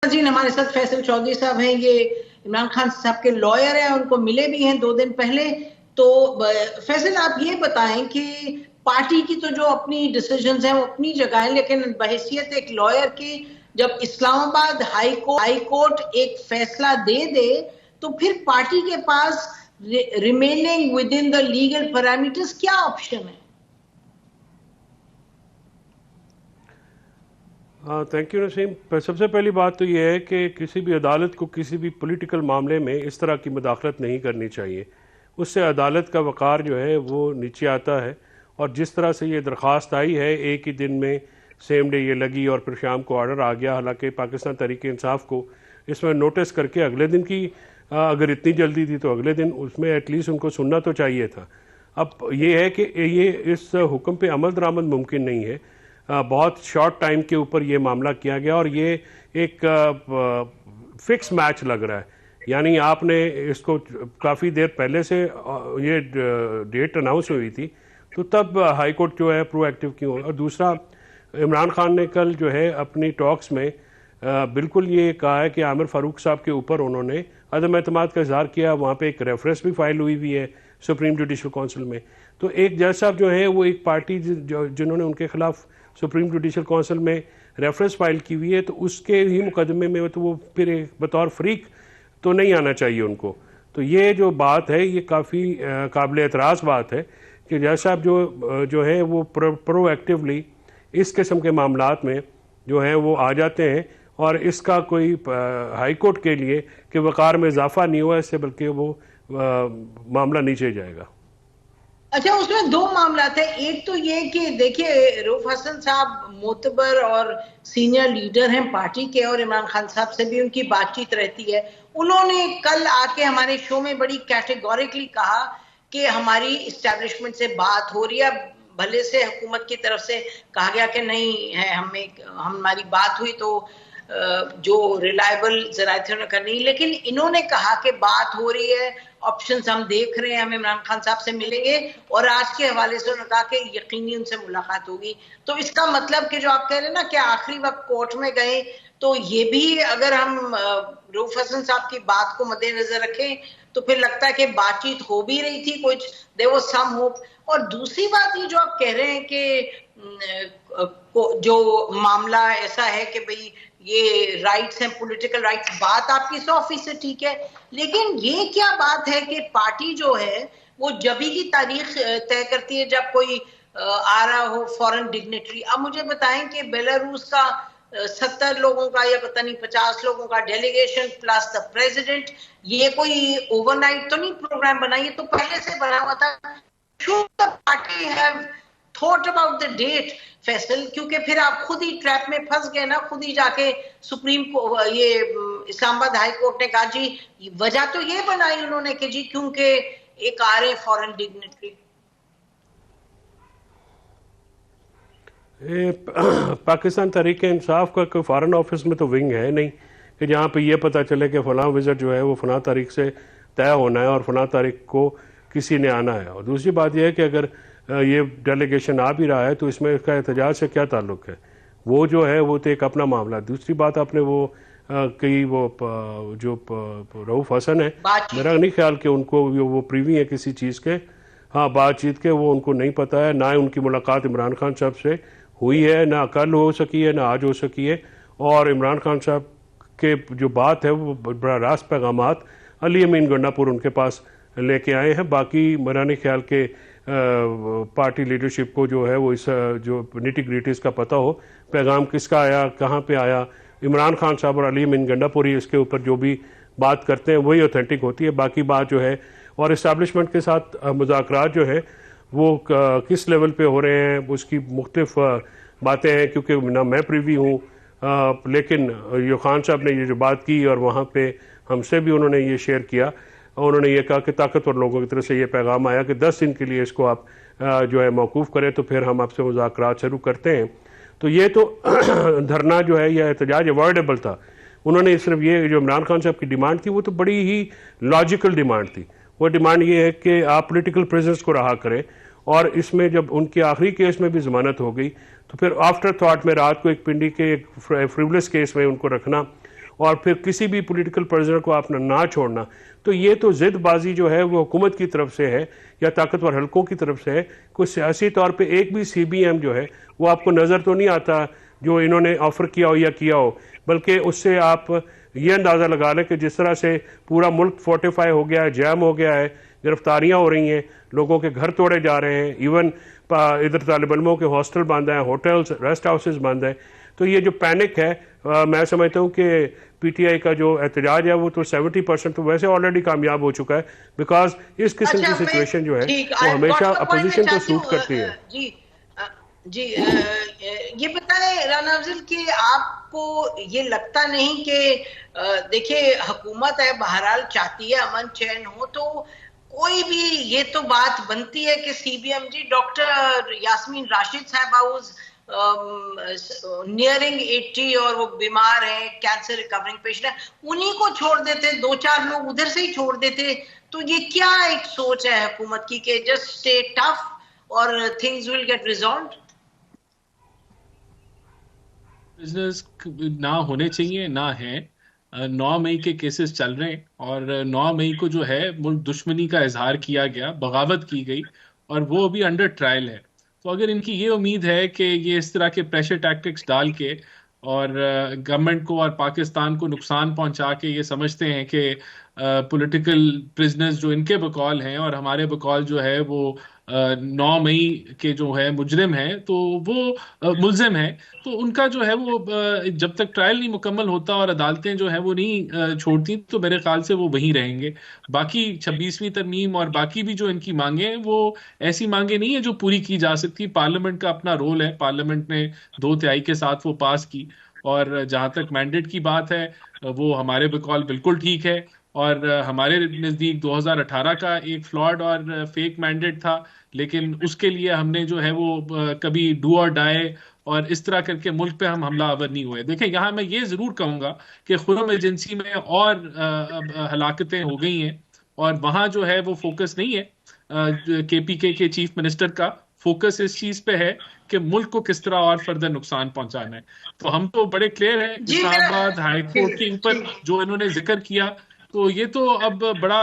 जी हमारे साथ फैसल चौधरी साहब हैं, ये इमरान खान साहब के लॉयर हैं, उनको मिले भी हैं 2 दिन पहले। तो फैसल आप ये बताएं कि पार्टी की तो जो अपनी डिसीजंस हैं वो अपनी जगह है, लेकिन बहैसियत एक लॉयर की जब इस्लामाबाद हाई कोर्ट एक फैसला दे तो फिर पार्टी के पास remaining within the legal parameters क्या ऑप्शन है? Thank you Naseem. सबसे पहली बात तो यह है कि किसी भी अदालत को किसी भी पॉलिटिकल मामले में इस तरह की मुदाखलत नहीं करनी चाहिए। उससे अदालत का वक़ार जो है वो नीचे आता है। और जिस तरह से ये दरख्वास्त आई है, एक ही दिन में सेम डे ये लगी और फिर शाम को ऑर्डर आ गया। हालांकि पाकिस्तान तहरीक इंसाफ को इसमें नोटिस करके अगले दिन की, अगर इतनी जल्दी थी तो अगले दिन उसमें एटलीस्ट उनको सुनना तो चाहिए था। अब ये है कि ये इस हुक्म पे अमल दरामद मुमकिन नहीं है। बहुत शॉर्ट टाइम के ऊपर ये मामला किया गया और ये एक फिक्स मैच लग रहा है। यानी आपने इसको काफ़ी देर पहले से ये डेट अनाउंस हुई थी, तो तब हाई कोर्ट जो है प्रोएक्टिव क्यों। और दूसरा, इमरान खान ने कल जो है अपनी टॉक्स में बिल्कुल ये कहा है कि आमिर फारूक साहब के ऊपर उन्होंने अदम एतमाद का इजहार किया। वहाँ पे एक रेफरेंस भी फाइल हुई भी है सुप्रीम जुडिशल काउंसिल में। तो एक जज साहब जो है वो एक पार्टी जिन्होंने उनके खिलाफ सुप्रीम जुडिशल काउंसिल में रेफरेंस फाइल की हुई है, तो उसके ही मुकदमे में तो वो फिर बतौर फ्रीक तो नहीं आना चाहिए उनको। तो ये जो बात है ये काफ़ी काबिल एतराज़ बात है कि जज साहब जो है वो प्रोएक्टिवली इस किस्म के मामलात में जो है वो आ जाते हैं। और इसका कोई हाई कोर्ट के लिए कि वक़ार में इजाफा नहीं हुआ इससे, बल्कि वो मामला नीचे जाएगा। अच्छा, उसमें 2 मामला थे। एक तो ये कि देखिए रऊफ हसन साहब मोतबर और सीनियर लीडर हैं पार्टी के, और इमरान खान साहब से भी उनकी बातचीत रहती है। उन्होंने कल आके हमारे शो में बड़ी कैटेगोरिकली कहा कि हमारी इस्टेब्लिशमेंट से बात हो रही है। भले से हुकूमत की तरफ से कहा गया कि नहीं है, हमारी बात हुई तो जो रिलायबल ज़राइयों ने करनी, लेकिन इन्होंने कहा कि बात हो रही है, ऑप्शंस हम देख रहे हैं, हम इमरान खान साहब से मिलेंगे। और आज के हवाले से उन्होंने कहा कि यकीनी उनसे मुलाकात होगी। तो इसका मतलब कि जो आप कह रहे हैं ना कि आखिरी वक्त कोर्ट में गए, तो ये भी अगर हम रऊफ हसन साहब की बात को मद्देनजर रखें तो फिर लगता है कि बातचीत हो भी रही थी, कुछ देयर वाज सम होप। और दूसरी बात ये जो आप कह रहे हैं कि जो मामला ऐसा है कि भाई ये राइट्स हैं, पॉलिटिकल राइट्स, बात आपकी 100% ठीक है, लेकिन ये क्या बात है कि पार्टी जो है वो जभी की तारीख तय करती है जब कोई आ रहा हो फॉरेन डिग्नेटरी। अब मुझे बताएं कि बेलारूस का 70 लोगों का या पता नहीं 50 लोगों का डेलीगेशन प्लस द प्रेसिडेंट, ये कोई ओवरनाइट तो नहीं प्रोग्राम बना, ये तो पहले से बना हुआ था। Should the party have thought about the date फैसल? क्योंकि फिर आप खुद ही ट्रैप में फंस गए ना, खुद ही जाके सुप्रीम को ये इस्लामाबाद हाई कोर्ट ने कहा जी वजह तो ये बनाई उन्होंने कि जी क्योंकि एक आ रहे फॉरेन डिग्नेटरी। पाकिस्तान तहरीक इंसाफ का कोई फॉरेन ऑफिस में तो विंग है नहीं कि जहाँ पे ये पता चले कि फ़लाँ विज़िट जो है वो फ़लाँ तारीख से तय होना है और फ़लाँ तारीख को किसी ने आना है। और दूसरी बात यह है कि अगर ये डेलीगेशन आ भी रहा है तो इसमें इसका एहतजाज से क्या ताल्लुक़ है? वो जो है वो तो एक अपना मामला। दूसरी बात, आपने वो कई वो जो रऊफ हसन है, मेरा नहीं ख्याल कि उनको वो प्रीवी है किसी चीज़ के, हाँ बातचीत के, वो उनको नहीं पता है। ना उनकी मुलाकात इमरान खान साहब से हुई है, ना कल हो सकी है, ना आज हो सकी है। और इमरान खान साहब के जो बात है वो बड़ा रास्त पैगामात अली अमीन गंडापुर उनके पास लेके आए हैं। बाकी मेरा नहीं ख्याल के पार्टी लीडरशिप को जो है वो इस जो निटी ग्रिटीज़ का पता हो, पैगाम किसका आया, कहाँ पे आया। इमरान खान साहब और अली अमीन गंडापुरी इसके ऊपर जो भी बात करते हैं वही ऑथेंटिक होती है। बाकी बात जो है और इस्टेब्लिशमेंट के साथ मुज़ाकरात जो है वो किस लेवल पे हो रहे हैं, उसकी मुख्तलिफ बातें हैं, क्योंकि ना मैं प्रीवी हूँ। लेकिन यो खान साहब ने ये जो बात की और वहाँ पे हमसे भी उन्होंने ये शेयर किया, उन्होंने ये कहा कि ताकतवर लोगों की तरफ से ये पैगाम आया कि 10 दिन के लिए इसको आप जो है मौकूफ़ करें तो फिर हम आपसे मुज़ाकरात शुरू करते हैं। तो ये तो धरना जो है यह एहतजाज अवॉइडेबल था। उन्होंने सिर्फ ये जो इमरान खान साहब की डिमांड थी वो तो बड़ी ही लॉजिकल डिमांड थी। वो डिमांड ये है कि आप पॉलिटिकल प्रिजनर्स को रहा करें, और इसमें जब उनके आखिरी केस में भी ज़मानत हो गई तो फिर आफ्टर थॉट में रात को एक पिंडी के एक फ्रिवलेस केस में उनको रखना और फिर किसी भी पॉलिटिकल प्रिजनर को आपने ना छोड़ना, तो ये तो जिदबाजी जो है वो हुकूमत की तरफ से है या ताकतवर हलकों की तरफ से है। कोई सियासी तौर पे एक भी CBM जो है वो आपको नज़र तो नहीं आता जो इन्होंने ऑफर किया हो या किया हो, बल्कि उससे आप ये अंदाज़ा लगा लें कि जिस तरह से पूरा मुल्क फोर्टिफाई हो गया है, जैम हो गया है, गिरफ्तारियां हो रही हैं, लोगों के घर तोड़े जा रहे हैं, इवन इधर तालिब इल्मों के हॉस्टल बंद हैं, होटल्स रेस्ट हाउसेज बंद हैं। तो ये जो पैनिक है, मैं समझता हूँ कि PTI का जो एहतजाज है वो तो 70% तो वैसे ऑलरेडी कामयाब हो चुका है, बिकॉज इस किस्म की सिचुएशन जो है वो हमेशा अपोजिशन को सूट करती है। जी जी ये बताएं राना अफजल कि आपको ये लगता नहीं कि देखिए हुकूमत है बहरहाल चाहती है अमन चैन हो, तो कोई भी ये तो बात बनती है कि CBM जी डॉक्टर यास्मीन राशिद साहबा नियरिंग 80 और वो बीमार है, कैंसर रिकवरिंग पेशेंट है, उन्हीं को छोड़ देते, 2-4 लोग उधर से ही छोड़ देते। तो ये क्या एक सोच है हुकूमत की कि जस्ट स्टे टफ और things will get resolved? Business ना होने चाहिए ना है। 9 मई के केसेस चल रहे हैं और 9 मई को जो है मुल्क दुश्मनी का इजहार किया गया, बगावत की गई और वो अभी अंडर ट्रायल है। तो अगर इनकी ये उम्मीद है कि ये इस तरह के प्रेशर टैक्टिक्स डाल के और गवर्नमेंट को और पाकिस्तान को नुकसान पहुंचा के ये समझते हैं कि पॉलिटिकल प्रिजनर्स जो इनके बकौल हैं और हमारे बकौल जो है वो 9 मई के जो है मुजरिम हैं, तो वो मुल्जिम हैं, तो उनका जो है वो जब तक ट्रायल नहीं मुकम्मल होता और अदालतें जो है वो नहीं छोड़ती, तो मेरे ख्याल से वो वहीं रहेंगे। बाकी 26वीं तरमीम और बाकी भी जो इनकी मांगे हैं वो ऐसी मांगे नहीं है जो पूरी की जा सकती। पार्लियामेंट का अपना रोल है, पार्लियामेंट ने 2/3 के साथ वो पास की। और जहां तक मैंडेट की बात है वो हमारे बकौल बिल्कुल ठीक है। और हमारे नज़दीक 2018 का एक फ्लॉड और फेक मैंडेट था, लेकिन उसके लिए हमने जो है वो कभी डू और डाई और इस तरह करके मुल्क पे हम हमला आवर नहीं हुए। देखें, यहाँ मैं ये जरूर कहूंगा कि खुर्रम एजेंसी में और हलाकतें हो गई हैं और वहां जो है वो फोकस नहीं है KPK के चीफ मिनिस्टर का, फोकस इस चीज पे है कि मुल्क को किस तरह और फर्दर नुकसान पहुंचाना है। तो हम तो बड़े क्लियर हैं। इस्लामाबाद हाई कोर्ट के ऊपर जो इन्होंने जिक्र किया, तो ये तो अब बड़ा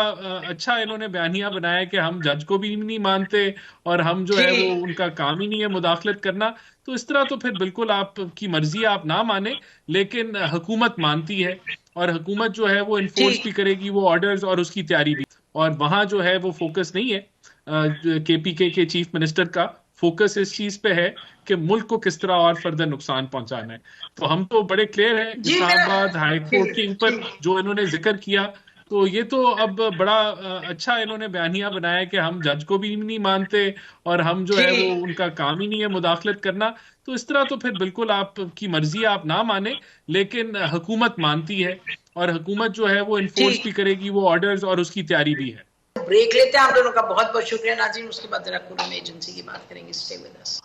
अच्छा इन्होंने बयानिया बनाया कि हम जज को भी नहीं मानते और हम जो है वो उनका काम ही नहीं है मुदाखलत करना। तो इस तरह तो फिर बिल्कुल आपकी मर्जी, आप ना माने, लेकिन हुकूमत मानती है और हुकूमत जो है वो इन्फोर्स भी करेगी वो ऑर्डर्स और उसकी तैयारी भी। और वहां जो है वो फोकस नहीं है KPK के चीफ मिनिस्टर का, फोकस इस चीज पे है कि मुल्क को किस तरह और फर्दर नुकसान पहुंचाना है। तो हम तो बड़े क्लियर हैं। इस्लामाबाद हाई कोर्ट के ऊपर जो इन्होंने जिक्र किया, तो ये तो अब बड़ा अच्छा इन्होंने बयानिया बनाया कि हम जज को भी नहीं मानते और हम जो है वो उनका काम ही नहीं है मुदाखलत करना। तो इस तरह तो फिर बिल्कुल आपकी मर्जी, आप ना माने, लेकिन हुकूमत मानती है और हुकूमत जो है वो इन्फोर्स भी करेगी वो ऑर्डर्स और उसकी तैयारी भी है। ब्रेक लेते हैं, आप दोनों का बहुत बहुत शुक्रिया नाज़रीन। उसके बाद जरा खुर्रम एजेंसी की बात करेंगे। Stay with us.